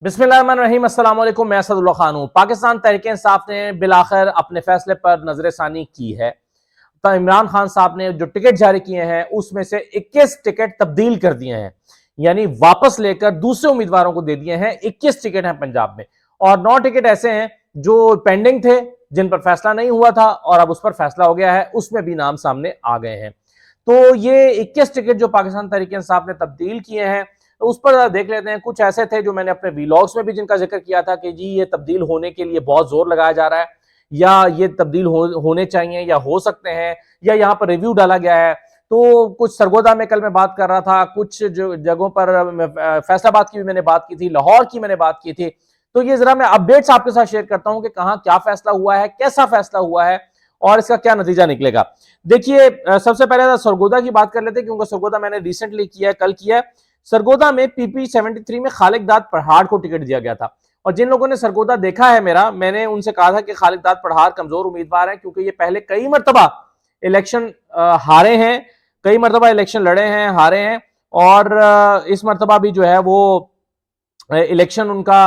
बिस्मिल्लाहिर्रहमानिर्रहीम, अस्सलाम वालेकुम। मैं असदुल्ला खान हूँ। पाकिस्तान तहरीक-ए-इंसाफ ने बिलाखिर अपने फैसले पर नजरसानी की है। तो इमरान खान साहब ने जो टिकट जारी किए हैं उसमें से 21 टिकट तब्दील कर दिए हैं, यानी वापस लेकर दूसरे उम्मीदवारों को दे दिए हैं। 21 टिकट हैं पंजाब में और 9 टिकट ऐसे हैं जो पेंडिंग थे, जिन पर फैसला नहीं हुआ था और अब उस पर फैसला हो गया है, उसमें भी नाम सामने आ गए हैं। तो ये 21 टिकट जो पाकिस्तान तहरीक-ए-इंसाफ ने तब्दील किए हैं, तो उस पर देख लेते हैं। कुछ ऐसे थे जो मैंने अपने वीलॉग्स में भी जिनका जिक्र किया था कि जी ये तब्दील होने के लिए बहुत जोर लगाया जा रहा है, या ये तब्दील होने चाहिए या हो सकते हैं, या यहाँ पर रिव्यू डाला गया है। तो कुछ सरगोदा में कल मैं बात कर रहा था, कुछ जो जगहों पर फैसलाबाद की भी मैंने बात की थी, लाहौर की मैंने बात की थी। तो ये जरा मैं अपडेट्स आपके साथ शेयर करता हूं कि कहाँ क्या फैसला हुआ है, कैसा फैसला हुआ है और इसका क्या नतीजा निकलेगा। देखिए, सबसे पहले सरगोदा की बात कर लेते हैं, क्योंकि सरगोदा मैंने रिसेंटली किया है, कल किया है। सरगोदा में पीपी 73 में खालिद दाद पढ़ाड़ को टिकट दिया गया था। और जिन लोगों ने सरगोदा देखा है मेरा, मैंने उनसे कहा था कि खालिद दाद पढ़ाड़ कमजोर उम्मीदवार है, क्योंकि ये पहले कई मरतबा इलेक्शन हारे हैं, कई मरतबा इलेक्शन लड़े हैं, हारे हैं। और इस मरतबा भी जो है वो इलेक्शन उनका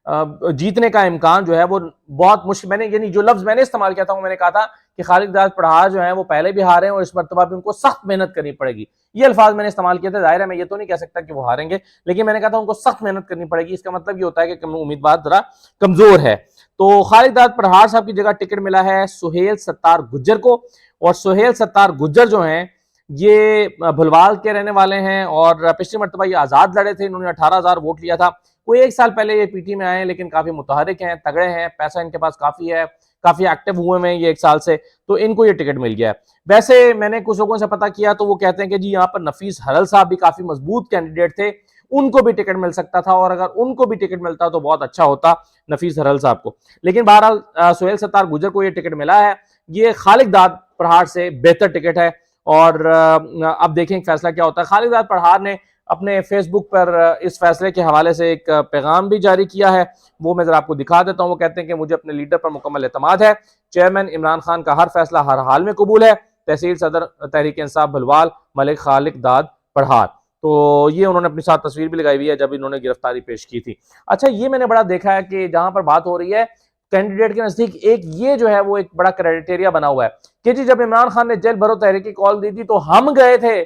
जीतने का इम्कान जो है वो बहुत मुश्किल। मैंने यानी जो लफ्ज मैंने इस्तेमाल किया था वो मैंने कहा था कि खालिद दाद पढ़ाड़ जो है वो पहले भी हारे हैं और इस मरतबा भी उनको सख्त मेहनत करनी पड़ेगी। ये अल्फाज मैंने इस्तेमाल किए थे। जाहिर है मैं ये तो नहीं कह सकता कि वो हारेंगे, लेकिन मैंने कहा था उनको सख्त मेहनत करनी पड़ेगी। इसका मतलब ये होता है कि उम्मीदवार जरा कमजोर है। तो खालिद दाद पढ़ाड़ साहब की जगह टिकट मिला है सुहेल सत्तार गुज्जर को। और सुहेल सत्तार गुज्जर जो हैं ये भुलवाल के रहने वाले हैं और पिछली मरतबा ये आजाद लड़े थे, इन्होंने 18,000 वोट लिया था। कोई 1 साल पहले ये पीटी में आए हैं, लेकिन काफी मुतहरिक हैं, तगड़े हैं, पैसा इनके पास काफी है, काफी एक्टिव हुए हैं ये 1 साल से, तो इनको ये टिकट मिल गया है। वैसे मैंने कुछ लोगों से पता किया तो वो कहते हैं कि जी यहाँ पर नफीस हरल साहब भी काफी मजबूत कैंडिडेट थे, उनको भी टिकट मिल सकता था, और अगर उनको भी टिकट मिलता तो बहुत अच्छा होता नफीस हरल साहब को। लेकिन बहरहाल सुहेल सत्तार गुजर को ये टिकट मिला है। ये खालिद दाद पढ़ाड़ से बेहतर टिकट है और अब देखें फैसला क्या होता है। खालिद दाद पढ़ाड़ ने अपने फेसबुक पर इस फैसले के हवाले से एक पैगाम भी जारी किया है, वो मैं जरा आपको दिखा देता हूं। वो कहते हैं कि मुझे अपने लीडर पर मुकम्मल एतमाद है, चेयरमैन इमरान खान का हर फैसला हर हाल में कबूल है। तहसील सदर तहरीक इंसाफ भलवाल मलिक खालिद दाद पढ़ाड़। तो ये उन्होंने अपनी साथ तस्वीर भी लगाई हुई है जब इन्होंने गिरफ्तारी पेश की थी। अच्छा, ये मैंने बड़ा देखा है कि जहां पर बात हो रही है कैंडिडेट के नजदीक, एक ये जो है वो एक बड़ा क्राइटेरिया बना हुआ है कि जी जब इमरान खान ने जेल भरो तहरीक की कॉल दी थी तो हम गए थे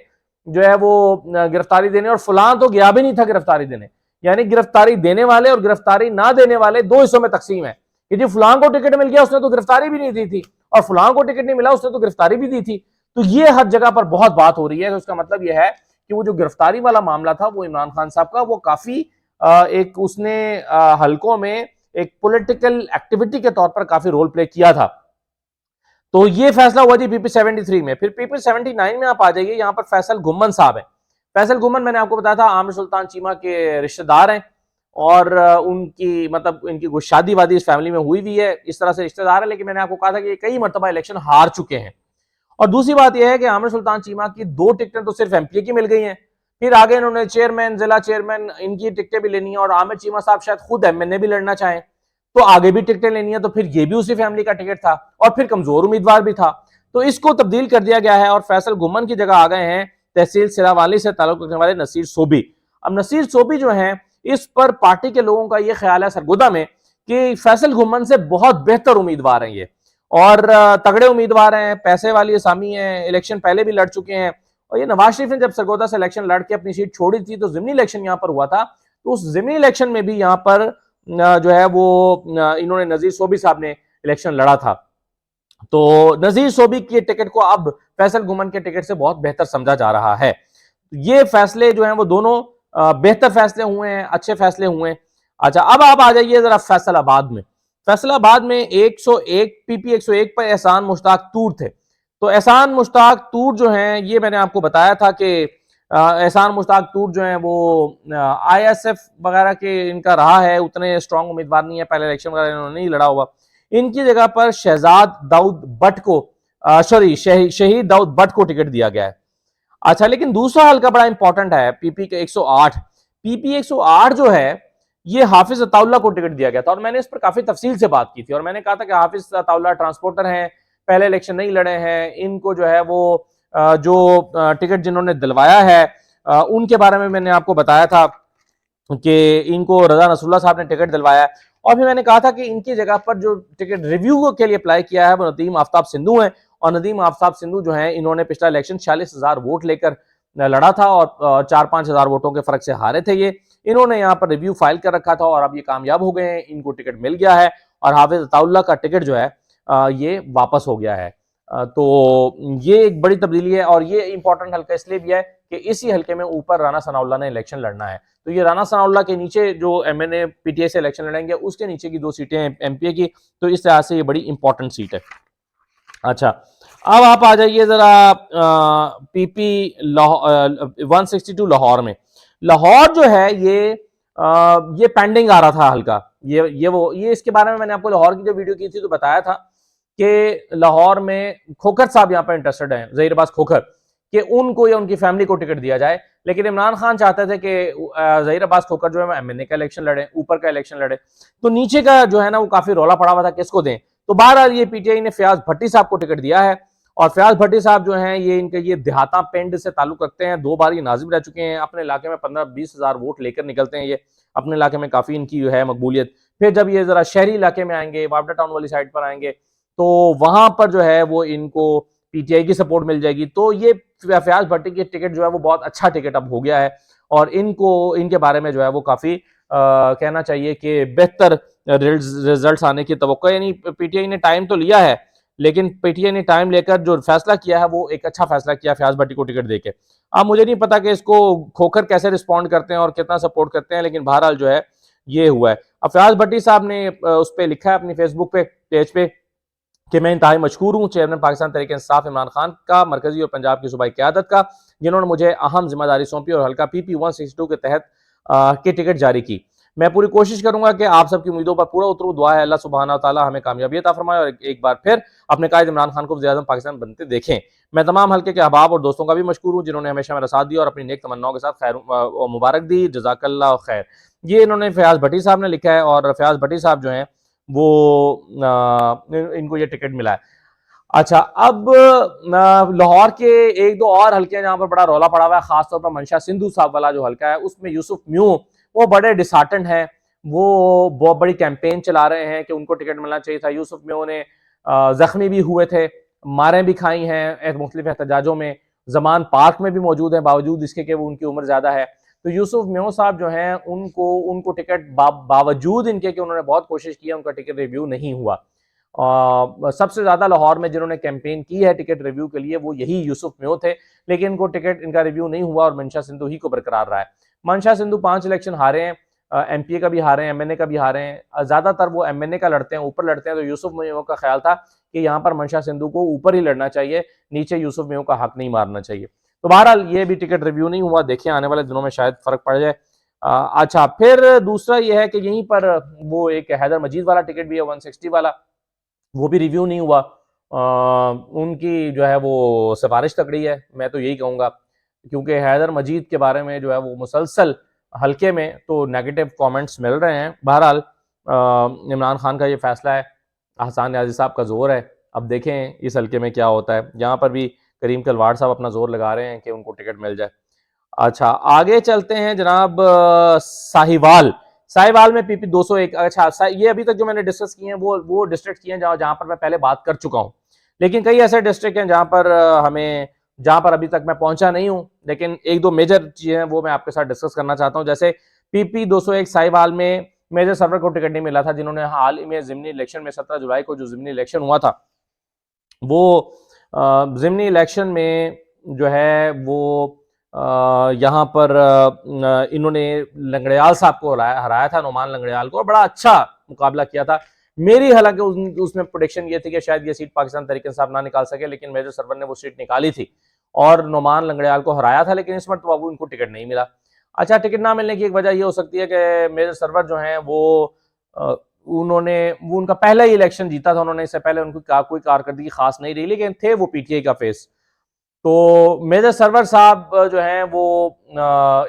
जो है वो गिरफ्तारी देने, और फलां तो गया भी नहीं था गिरफ्तारी देने। यानी गिरफ्तारी देने वाले और गिरफ्तारी ना देने वाले दो हिस्सों में तकसीम है कि जी फलां को टिकट मिल गया, उसने तो गिरफ्तारी भी नहीं दी थी, और फलां को टिकट नहीं मिला, उसने तो गिरफ्तारी भी दी थी। तो ये हर जगह पर बहुत बात हो रही है। तो उसका मतलब यह है कि वो जो गिरफ्तारी वाला मामला था वो इमरान खान साहब का, वो काफी एक उसने हलकों में एक पॉलिटिकल एक्टिविटी के तौर पर काफी रोल प्ले किया था। तो ये फैसला हुआ जी पीपी 73 में। फिर पीपी 79 में आप आ जाइए, यहाँ पर फैसल गुम्मन साहब है। फैसल गुम्मन मैंने आपको बताया था आमिर सुल्तान चीमा के रिश्तेदार हैं, और उनकी मतलब इनकी कुछ शादी वादी इस फैमिली में हुई भी है, इस तरह से रिश्तेदार है। लेकिन मैंने आपको कहा था कि ये कई मरतबा इलेक्शन हार चुके हैं। और दूसरी बात यह है कि आमिर सुल्तान चीमा की 2 टिकटें तो सिर्फ एमपीए की मिल गई हैं, फिर आगे इन्होंने चेयरमैन, जिला चेयरमैन, इनकी टिकटें भी लेनी है, और आमिर चीमा साहब शायद खुद एमएनए भी लड़ना चाहें तो आगे भी टिकटें लेनी है, तो फिर ये भी उसी फैमिली का टिकट था और फिर कमजोर उम्मीदवार भी था। तो इसको तब्दील कर दिया गया है और फैसल गुम्मन की जगह आ गए हैं तहसील सिरावाली से ताल्लुक रखने वाले नसीर सोबी। अब नसीर सोबी जो हैं, इस पर पार्टी के लोगों का यह ख्याल है सरगोदा में कि फैसल गुम्मन से बहुत बेहतर उम्मीदवार हैं ये, और तगड़े उम्मीदवार हैं, पैसे वाली असामी है, इलेक्शन पहले भी लड़ चुके हैं। और ये नवाज शरीफ ने जब सरगोदा से इलेक्शन लड़ के अपनी सीट छोड़ी थी तो जिमनी इलेक्शन यहाँ पर हुआ था, तो उस जिमनी इलेक्शन में भी यहाँ पर जो है वो इन्होंने नजीर सोबी साहब ने इलेक्शन लड़ा था। तो नजीर सोबी की टिकट को अब फैसल गुमन के टिकट से बहुत बेहतर समझा जा रहा है। ये फैसले जो हैं वो दोनों बेहतर फैसले हुए हैं, अच्छे फैसले हुए हैं। अच्छा, अब आप आ जाइए जरा फैसलाबाद में। फैसलाबाद में 101 पीपी 101 पर एहसान मुश्ताक तूर थे। तो एहसान मुश्ताक तूर जो हैं, ये मैंने आपको बताया था कि एहसान मुश्ताक तूर जो हैं वो आईएसएफ वगैरह के इनका रहा है, उतने स्ट्रांग उम्मीदवार नहीं है, पहले इलेक्शन वगैरह इन्होंने नहीं लड़ा हुआ। इनकी जगह पर शहजाद दाऊद भट्ट को शहीद दाऊद भट्ट को टिकट दिया गया है। अच्छा, लेकिन दूसरा हल्का बड़ा इंपॉर्टेंट है, पीपी के 108। पीपी 108 जो है ये हाफिज अताउल्ला को टिकट दिया गया था, और मैंने इस पर काफी तफसील से बात की थी और मैंने कहा था कि हाफिज अताउल्ला ट्रांसपोर्टर हैं, पहले इलेक्शन नहीं लड़े हैं, इनको जो है वो जो टिकट जिन्होंने दिलवाया है उनके बारे में मैंने आपको बताया था कि इनको रजा नसरुल्लाह साहब ने टिकट दिलवाया है। और फिर मैंने कहा था कि इनकी जगह पर जो टिकट रिव्यू के लिए अप्लाई किया है वो नदीम आफ्ताब सिंधु है। और नदीम आफ्ताब सिंधु जो है, इन्होंने पिछला इलेक्शन 46,000 वोट लेकर लड़ा था और 4-5 हजार वोटों के फर्क से हारे थे ये। इन्होंने यहाँ पर रिव्यू फाइल कर रखा था और अब ये कामयाब हो गए हैं, इनको टिकट मिल गया है और हाफिज अताउल्लाह का टिकट जो है ये वापस हो गया है। तो ये एक बड़ी तब्दीली है और ये इंपॉर्टेंट हल्का इसलिए भी है कि इसी हल्के में ऊपर राना सनाउल्लाह ने इलेक्शन लड़ना है। तो ये राना सनाउल्लाह के नीचे जो एमएनए पीटीआई से इलेक्शन लड़ेंगे उसके नीचे की 2 सीटें एमपीए की, तो इस तरह से ये बड़ी इंपॉर्टेंट सीट है। अच्छा, अब आप आ जाइए जरा पीपी 162 लाहौर में। लाहौर जो है ये पेंडिंग आ रहा था हल्का, ये इसके बारे में मैंने आपको लाहौर की जो वीडियो की थी तो बताया था कि लाहौर में खोखर साहब यहाँ पर इंटरेस्टेड हैं, ज़हीर अब्बास खोखर, कि उनको या उनकी फैमिली को टिकट दिया जाए। लेकिन इमरान खान चाहते थे कि ज़हीर अब्बास खोखर जो है एमएनए का इलेक्शन लड़े, ऊपर का इलेक्शन लड़े। तो नीचे का जो है ना वो काफी रौला पड़ा हुआ था किसको दें। तो बहरहाल ये पीटीआई ने फयाज भट्टी साहब को टिकट दिया है। और फयाज भट्टी साहब जो हैं ये इनके ये देहाता पिंड से ताल्लुक रखते हैं, 2 बार ये नाजिम रह चुके हैं, अपने इलाके में 15-20 हजार वोट लेकर निकलते हैं ये, अपने इलाके में काफी इनकी जो है मकबूलियत। फिर जब ये जरा शहरी इलाके में आएंगे, वावडा टाउन वाली साइड पर आएंगे, तो वहां पर जो है वो इनको पीटीआई की सपोर्ट मिल जाएगी। तो ये फयाज भट्टी की टिकट जो है वो बहुत अच्छा टिकट अब हो गया है और इनको इनके बारे में जो है वो काफी कहना चाहिए कि बेहतर रिजल्ट्स आने की तवक्को। यानी पीटीआई ने टाइम तो लिया है, लेकिन पीटीआई ने टाइम लेकर जो फैसला किया है वो एक अच्छा फैसला किया फयाज भट्टी को टिकट देके। अब मुझे नहीं पता कि इसको खोखर कैसे रिस्पॉन्ड करते हैं और कितना सपोर्ट करते हैं, लेकिन बहरहाल जो है ये हुआ है। अब फयाज भट्टी साहब ने उस पर लिखा है अपनी फेसबुक पे पेज पे कि मैं इंतहाई मशकूर हूँ चेयरमैन पाकिस्तान तहरीक इंसाफ इमरान खान का, मरकजी और पंजाब की सूबाई क़यादत का, जिन्होंने मुझे अहम जिम्मेदारी सौंपी और हल्का पीपी 162 के तहत की टिकट जारी की। मैं पूरी कोशिश करूंगा कि आप सबकी उम्मीदों पर पूरा उतरूं। दुआ है अल्लाह सुब्हाना तआला हमें कामयाबी अता फरमाए और एक बार फिर अपने कायद इमरान खान को वज़ीर-ए-आज़म पाकिस्तान बनते देखें। मैं तमाम हल्के के अहबाब और दोस्तों का भी मशकूर हूँ जिन्होंने हमेशा मेरा साथ दिया और अपनी नेक तमन्नाओं के साथ खैर मुबारक दी। जज़ाकल्लाह खैर। ये इन्होंने फयाज भट्टी साहब ने लिखा है और फयाज भट्टी साहब जो हैं वो इनको ये टिकट मिला है। अच्छा, अब लाहौर के 1-2 और हल्के जहां पर बड़ा रौला पड़ा हुआ है, खासतौर पर मंशा सिंधु साहब वाला जो हल्का है उसमें यूसुफ म्यू वो बड़े डिसहार्टेंड हैं। वो बहुत बड़ी कैंपेन चला रहे हैं कि उनको टिकट मिलना चाहिए था। यूसुफ म्यू ने जख्मी भी हुए थे, मारें भी खाई हैं मुख्तलिफ एहतजाजों में, जमान पार्क में भी मौजूद है बावजूद इसके कि वो उनकी उम्र ज्यादा है। तो यूसुफ म्यू साहब जो हैं उनको टिकट बावजूद इनके कि उन्होंने बहुत कोशिश की है, उनका टिकट रिव्यू नहीं हुआ। सबसे ज्यादा लाहौर में जिन्होंने कैंपेन की है टिकट रिव्यू के लिए वो यही यूसुफ म्यो थे, लेकिन इनको टिकट इनका रिव्यू नहीं हुआ और मंशा सिंधु ही को बरकरार रहा है। मंशा सिंधु 5 इलेक्शन हारे हैं, एमपीए का भी हारे हैं, एमएनए का भी हारे हैं। ज्यादातर वो एमएनए का लड़ते हैं, ऊपर लड़ते हैं। तो यूसुफ म्यो का ख्याल था कि यहाँ पर मंशा सिंधु को ऊपर ही लड़ना चाहिए, नीचे यूसुफ म्यो का हक नहीं मारना चाहिए। तो बहरहाल ये भी टिकट रिव्यू नहीं हुआ, देखिए आने वाले दिनों में शायद फर्क पड़ जाए। अच्छा, फिर दूसरा ये है कि यहीं पर वो एक हैदर मजीद वाला टिकट भी है 160 वाला, वो भी रिव्यू नहीं हुआ। उनकी जो है वो सिफारिश तगड़ी है, मैं तो यही कहूँगा, क्योंकि हैदर मजीद के बारे में जो है वो मुसलसल हल्के में तो नेगेटिव कमेंट्स मिल रहे हैं। बहरहाल इमरान खान का ये फैसला है, हसन न्याजी साहब का जोर है, अब देखें इस हल्के में क्या होता है। यहाँ पर भी करीम तलवार साहब अपना जोर लगा रहे हैं कि उनको टिकट मिल जाए। अच्छा, आगे चलते हैं जनाब साहिवाल। साहिवाल में पीपी 201। अच्छा, ये अभी तक जो मैंने डिस्कस किए हैं वो डिस्ट्रिक्ट किए हैं जहां पर मैं पहले बात कर चुका हूं, लेकिन कई ऐसे डिस्ट्रिक्ट हैं जहां पर अभी तक मैं पहुंचा नहीं हूं, लेकिन 1-2 मेजर चीजें वो मैं आपके साथ डिस्कस करना चाहता हूं। जैसे पीपी 201 साहिवाल में मेजर सर्वर को टिकट नहीं मिला था, जिन्होंने हाल ही में जिमनी इलेक्शन में 17 जुलाई को जो जिमनी इलेक्शन हुआ था, वो जिमनी इलेक्शन में जो है वो यहाँ पर इन्होंने लंगड़ियाल साहब को हराया था, नोमान लंगड़ियाल को, और बड़ा अच्छा मुकाबला किया था। मेरी हालांकि उसमें प्रोडिक्शन ये थी कि शायद ये सीट पाकिस्तान तहरीक इंसाफ ना निकाल सके, लेकिन मेजर सरवर ने वो सीट निकाली थी और नोमान लंगड़ियाल को हराया था, लेकिन इस मरतबा इनको टिकट नहीं मिला। अच्छा, टिकट ना मिलने की एक वजह ये हो सकती है कि मेजर सरवर जो है वो उनका पहला ही इलेक्शन जीता था उन्होंने, इससे पहले उनकी कोई कारकर्दगी खास नहीं रही, लेकिन थे वो पीटीआई का फेस। तो मेजर सरवर साहब जो हैं वो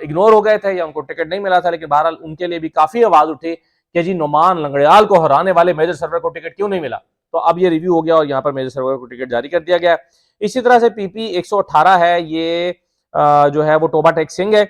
इग्नोर हो गए थे या उनको टिकट नहीं मिला था, लेकिन बहरहाल उनके लिए भी काफी आवाज उठी कि जी नोमान लंगड़ियाल को हराने वाले मेजर सरवर को टिकट क्यों नहीं मिला। तो अब ये रिव्यू हो गया और यहाँ पर मेजर सरवर को टिकट जारी कर दिया गया। इसी तरह से पीपी 118 है, ये जो है वो टोबा टेक सिंह है।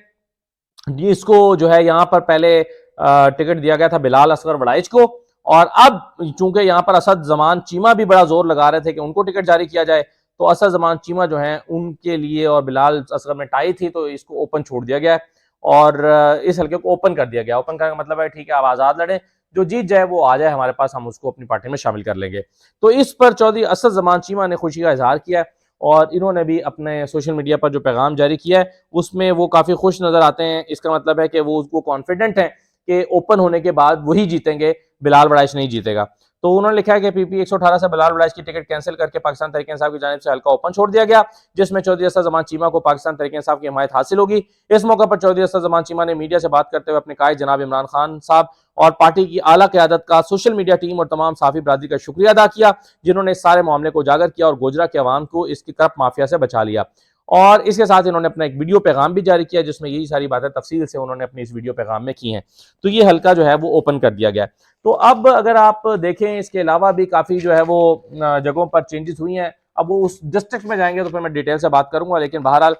जी, इसको जो है यहाँ पर पहले टिकट दिया गया था बिलाल असगर वड़ाइच को, और अब चूंकि यहाँ पर असद जमान चीमा भी बड़ा जोर लगा रहे थे कि उनको टिकट जारी किया जाए, तो असद जमान चीमा जो है उनके लिए और बिलाल असगर में टाई थी, तो इसको ओपन छोड़ दिया गया और इस हल्के को ओपन कर दिया गया। ओपन करने का मतलब है ठीक है, आप आजाद लड़े, जो जीत जाए वो आ जाए हमारे पास, हम उसको अपनी पार्टी में शामिल कर लेंगे। तो इस पर चौधरी असद जमान चीमा ने खुशी का इजहार किया और इन्होंने भी अपने सोशल मीडिया पर जो पैगाम जारी किया है उसमें वो काफ़ी खुश नज़र आते हैं। इसका मतलब है कि वो उसको कॉन्फिडेंट है कि ओपन होने के बाद वही जीतेंगे, बिलाल वड़ाइच नहीं जीतेगा। तो उन्होंने लिखा है कि पीपी 118 से बिलाल वड़ाइच की टिकट कैंसिल करके पाकिस्तान तहरीक इंसाफ की जानिब से हल्का ओपन छोड़ दिया गया, जिसमें चौधरी असद जमान चीमा को पाकिस्तान तहरीक इंसाफ की हिमायत हासिल होगी। इस मौके पर चौधरी असद जमान चीमा ने मीडिया से बात करते हुए अपने कायद जनाब इमरान खान साहब और पार्टी की आला क़यादत का, सोशल मीडिया टीम और तमाम साफी बरादरी का शुक्रिया अदा किया, जिन्होंने इस सारे मामले को उजागर किया और गोजरा के अवाम को इसकी करप्ट माफिया से बचा लिया। और इसके साथ इन्होंने अपना एक वीडियो पैगाम भी जारी किया, जिसमें यही सारी बातें तफसील से उन्होंने अपनी इस वीडियो पैगाम में की हैं। तो ये हल्का जो है वो ओपन कर दिया गया है। तो अब अगर आप देखें, इसके अलावा भी काफ़ी जो है वो जगहों पर चेंजेस हुई हैं। अब वो उस डिस्ट्रिक्ट में जाएंगे तो फिर मैं डिटेल से बात करूंगा, लेकिन बहरहाल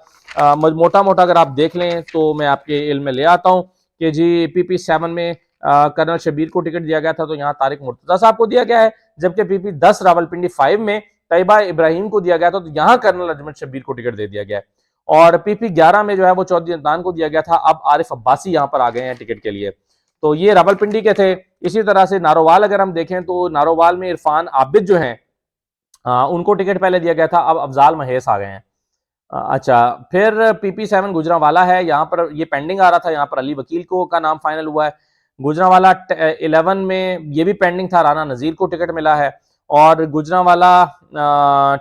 मोटा मोटा अगर आप देख लें तो मैं आपके इल्म में ले आता हूँ कि जी PP7 में कर्नल शबीर को टिकट दिया गया था, तो यहाँ तारिक मुर्तजा साहब को दिया गया है, जबकि PP10 रावलपिंडी 5 में तैयबा इब्राहिम को दिया गया था, तो यहाँ कर्नल अजमत शबीर को टिकट दे दिया गया है। और PP11 में जो है वो चौधरी अदनान को दिया गया था, अब आरिफ अब्बासी यहाँ पर आ गए हैं टिकट के लिए। तो ये रावलपिंडी के थे। इसी तरह से नारोवाल अगर हम देखें तो नारोवाल में इरफान आबिद जो हैं उनको टिकट पहले दिया गया था, अब अफजाल महेश आ गए हैं। अच्छा, फिर PP7 गुजरांवाला है, यहाँ पर ये पेंडिंग आ रहा था, यहाँ पर अली वकील को का नाम फाइनल हुआ है। गुजरांवाला 11 में ये भी पेंडिंग था, राना नजीर को टिकट मिला है। और गुजरांवाला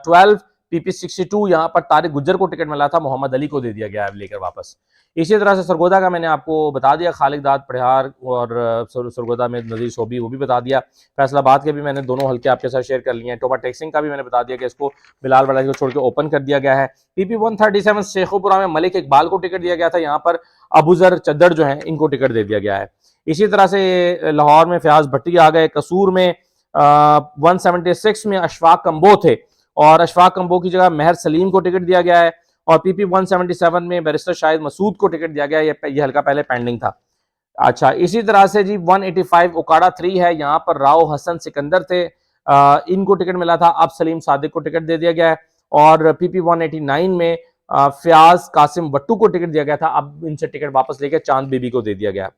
12 PP62 यहाँ पर तारिक गुज्जर को टिकट मिला था, मोहम्मद अली को दे दिया गया है लेकर वापस। इसी तरह से सरगोदा का मैंने आपको बता दिया, खालिद दाद पढ़ियार और सरगोदा में नजीर सोबी वो भी बता दिया। फैसलाबाद के भी मैंने दोनों हल्के आपके साथ शेयर कर लिए हैं। टोबा टेक्सिंग का भी मैंने बता दिया कि इसको बिलाल वड़ाइच को छोड़ के ओपन कर दिया गया है। PP137 शेखोपुरा में मलिक इकबाल को टिकट दिया गया था, यहाँ पर अबूजर चद्दर जो है इनको टिकट दे दिया गया है। इसी तरह से लाहौर में फयाज भट्टी आ गए। कसूर में 176 में अशफाक कंबो थे और अशफाक कंबो की जगह मेहर सलीम को टिकट दिया गया है। और PP177 में बैरिस्टर शाहिद मसूद को टिकट दिया गया है, ये हल्का पहले पेंडिंग था। अच्छा, इसी तरह से जी 185 उकाड़ा 3 है, यहाँ पर राव हसन सिकंदर थे, इनको टिकट मिला था, अब सलीम सादिक को टिकट दे दिया गया है। और PP189 में फयाज कासिम वट्टू को टिकट दिया गया था, अब इनसे टिकट वापस लेकर चांद बीबी को दे दिया गया।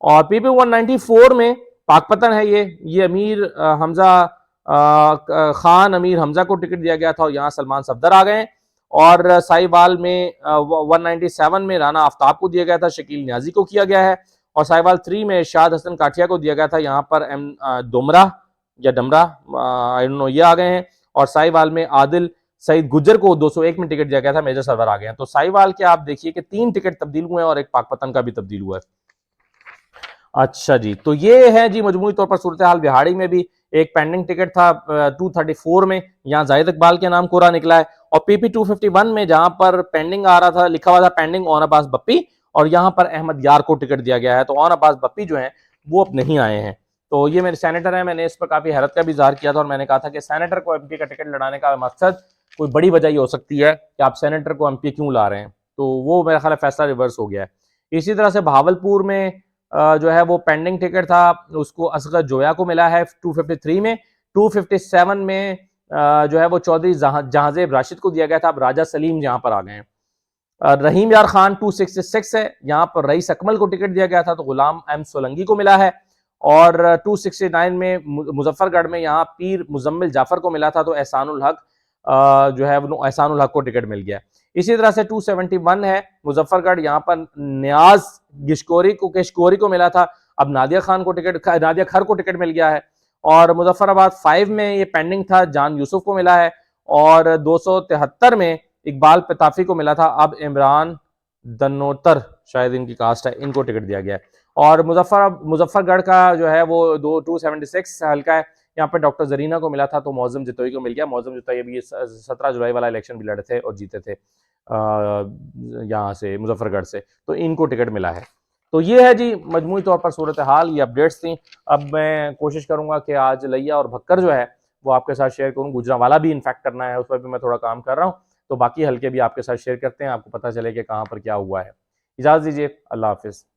और PP194 में पाकपतन है, ये अमीर हमजा खान अमीर हमजा को टिकट दिया गया था और यहाँ सलमान सफदर आ गए। और साहिवाल में 197 में राना आफ्ताब को दिया गया था, शकील न्याजी को किया गया है। और साहिवाल 3 में शाद हसन काठिया को दिया गया था, यहाँ पर डोमरा या डमरा आई डोंट नो ये आ गए हैं। और साहिवाल में आदिल सईद गुज्जर को 201 में टिकट दिया गया था, मेजर सरवर आ गए हैं। तो साहिवाल के आप देखिए कि 3 टिकट तब्दील हुए हैं और एक पाकपतन का भी तब्दील हुआ है। अच्छा जी, तो ये है जी मजमूई तौर पर सूरत हाल। बिहाड़ी में भी एक पेंडिंग टिकट था 234 में, यहाँ जाहिद इकबाल के नाम कोरा निकला है। और PP251 में जहां पर पेंडिंग आ रहा था, लिखा हुआ था पेंडिंग ऑन अब्बास बप्पी, और यहाँ पर अहमद यार को टिकट दिया गया है। तो ऑन अब्बास बप्पी जो है वो अब नहीं आए हैं। तो ये मेरे सेनेटर है, मैंने इस पर काफी हैरत का भी इजहार किया था और मैंने कहा था कि सेनेटर को MP का टिकट लड़ाने का मकसद कोई बड़ी वजह ये हो सकती है कि आप सेनेटर को MP क्यों ला रहे हैं। तो वो मेरा ख्याल फैसला रिवर्स हो गया है। इसी तरह से बहावलपुर में जो है वो पेंडिंग टिकट था, उसको असगर जोया को मिला है 253 में। 257 में जो है वो चौधरी जहांजेब राशिद को दिया गया था, अब राजा सलीम यहाँ पर आ गए हैं। रहीम यार खान 266 है, यहाँ पर रईस अकमल को टिकट दिया गया था, तो गुलाम एम सोलंगी को मिला है। और 269 में मुजफ्फरगढ़ में यहाँ पीर मुजम्मिल जाफर को मिला था, तो एहसानुल हक जो है वो एहसानुल हक को टिकट मिल गया। इसी तरह से 271 है मुजफ्फरगढ़, यहाँ पर नियाज किशकोरी को मिला था, अब नादिया खर को टिकट मिल गया है। और मुजफ्फराबाद 5 में ये पेंडिंग था, जान यूसुफ को मिला है। और 273 में इकबाल पताफी को मिला था, अब इमरान दनोतर शायद इनकी कास्ट है, इनको टिकट दिया गया है। और मुजफ्फरगढ़ का जो है वो 276 हल्का है, यहाँ पे डॉक्टर जरीना को मिला था, तो मौजम जितोई को मिल गया। मौजम जितोई अभी 17 जुलाई वाला इलेक्शन भी लड़े थे और जीते थे यहाँ से मुजफ्फरगढ़ से, तो इनको टिकट मिला है। तो ये है जी मजमूई तौर पर सूरत हाल, ये अपडेट्स थी। अब मैं कोशिश करूंगा कि आज लिया और भक्कर जो है वो आपके साथ शेयर करूँ, गुजरांवाला भी इन्फैक्ट करना है, उस पर भी मैं थोड़ा काम कर रहा हूँ। तो बाकी हल्के भी आपके साथ शेयर करते हैं, आपको पता चले कि कहाँ पर क्या हुआ है। इजाज़त दीजिए, अल्लाह हाफिज़।